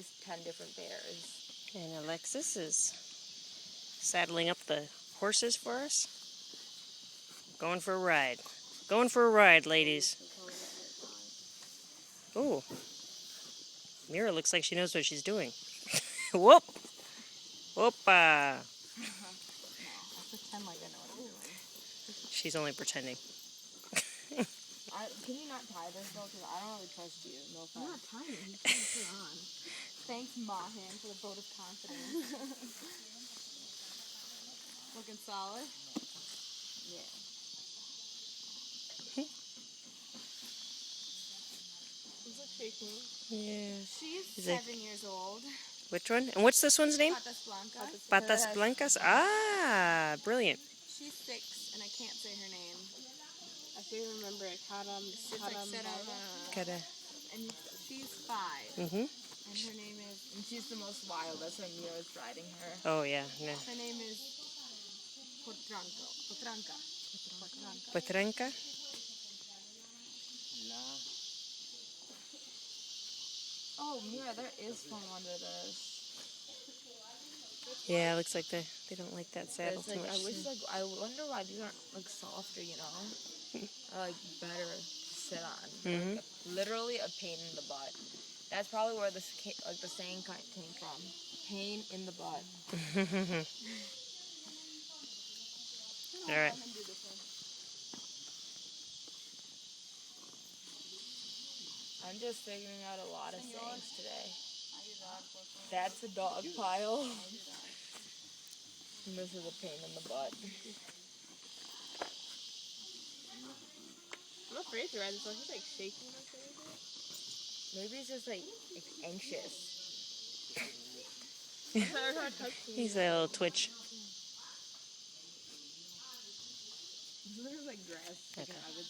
least 10 different bears. And Alexis is saddling up the horses for us. Going for a ride. Going for a ride, ladies. Ooh. Mira looks like she knows what she's doing. Whoop! Whoopa! I'll pretend like I know what I'm doing. She's only pretending. Can you not tie this though? Because I don't really trust you. No offense. I'm not tying it. He's trying to put it on. Thanks, Mahan, for the vote of confidence. Looking solid? Yeah. Looks like shaking. Yeah. She's Is it- 7 years old. Which one? And what's this one's name? Patas Blancas. Patas Blancas. Ah, brilliant. She's 6, and I can't say her name. I do remember it. It's like Sarah. Gotta. And she's 5. Mhm. And her name is... And she's the most wild. That's why Mira's riding her. Oh yeah. No. Her name is Potranka. Potranka. Oh, Mira, there is foam under this. Yeah, it looks like they don't like that saddle It's too like, much. I wonder why these aren't like softer, you know? Or like better to sit on. Mhm. Like, literally a pain in the butt. That's probably where the saying came from. Pain in the butt. All right. I'm just figuring out a lot of things today. That's a dog pile. And this is a pain in the butt. I'm afraid to ride this one. He's like shaking or something. Maybe he's just like anxious. He's a little twitch. There's like grass sticking out of his